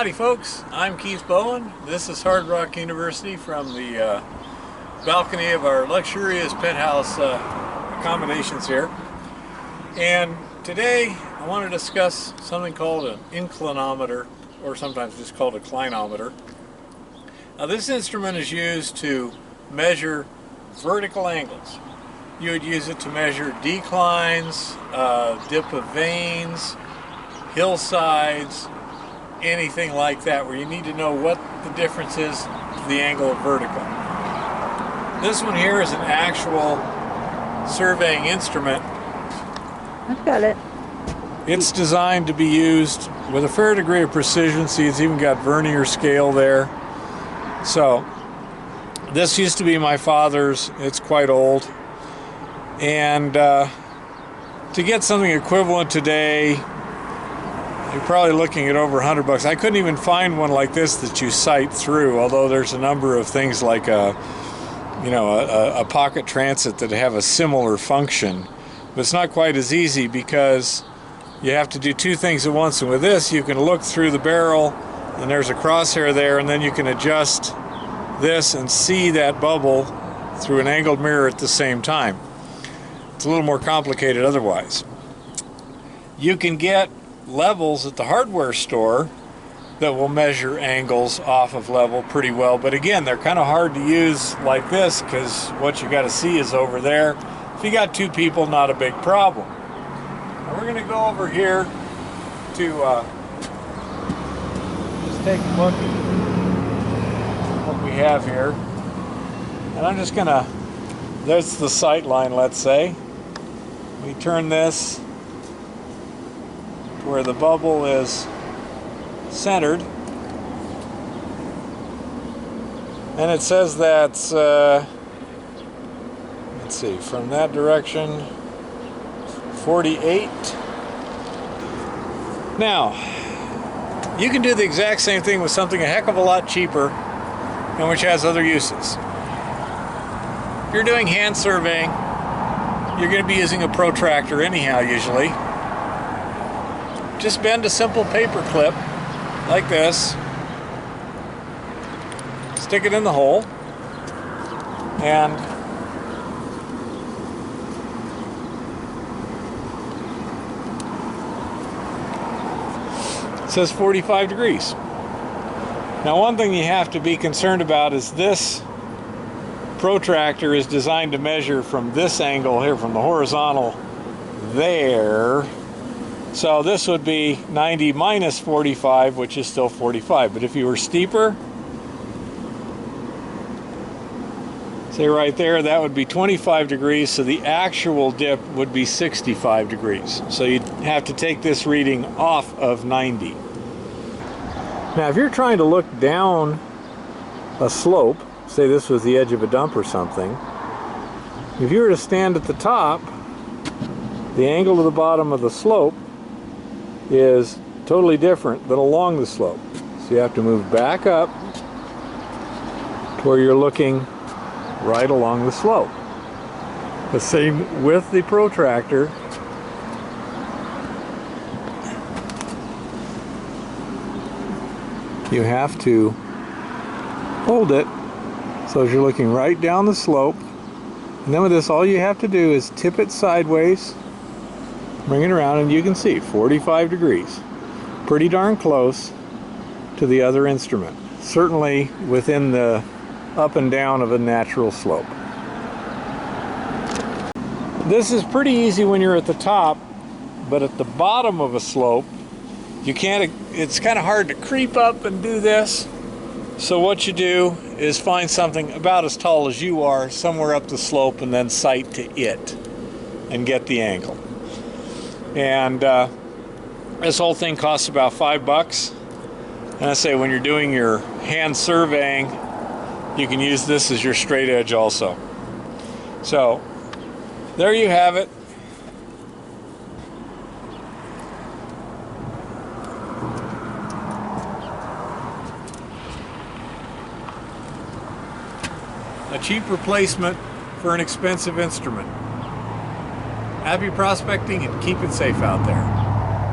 Howdy folks, I'm Keith Bowen. This is Hard Rock University from the balcony of our luxurious penthouse accommodations here. And today I want to discuss something called an inclinometer, or sometimes just called a clinometer. Now this instrument is used to measure vertical angles. You would use it to measure declines, dip of veins, hillsides, anything like that, where you need to know what the difference is to the angle of vertical. This one here is an actual surveying instrument. I've got it. It's designed to be used with a fair degree of precision. See, it's even got vernier scale there. So this used to be my father's. It's quite old, and to get something equivalent today, you're probably looking at over $100. I couldn't even find one like this that you sight through, although there's a number of things like a pocket transit that have a similar function. But it's not quite as easy because you have to do two things at once. And with this, you can look through the barrel, and there's a crosshair there, and then you can adjust this and see that bubble through an angled mirror at the same time. It's a little more complicated otherwise. You can get levels at the hardware store that will measure angles off of level pretty well, but again, they're kind of hard to use like this because what you got to see is over there. If you got two people, not a big problem. Now we're going to go over here to just take a look at what we have here, and I'm just gonna, there's the sight line, let's say. We turn this where the bubble is centered, and it says that's let's see, from that direction 48. Now you can do the exact same thing with something a heck of a lot cheaper and which has other uses. If you're doing hand surveying, you're going to be using a protractor anyhow usually. Just bend a simple paper clip like this, stick it in the hole, and it says 45 degrees. Now one thing you have to be concerned about is this protractor is designed to measure from this angle here, from the horizontal there. So this would be 90 minus 45, which is still 45. But if you were steeper, say right there, that would be 25 degrees. So the actual dip would be 65 degrees. So you'd have to take this reading off of 90. Now, if you're trying to look down a slope, say this was the edge of a dump or something, if you were to stand at the top, the angle to the bottom of the slope is totally different than along the slope. So you have to move back up to where you're looking right along the slope. The same with the protractor. You have to hold it so as you're looking right down the slope. And then with this, all you have to do is tip it sideways, bring it around, and you can see 45 degrees. Pretty darn close to the other instrument. Certainly within the up and down of a natural slope. This is pretty easy when you're at the top, but at the bottom of a slope, you can't, it's kind of hard to creep up and do this. So what you do is find something about as tall as you are, somewhere up the slope, and then sight to it and get the angle. And this whole thing costs about $5. And I say when you're doing your hand surveying, you can use this as your straight edge also. So there you have it. A cheap replacement for an expensive instrument. Happy prospecting and keep it safe out there.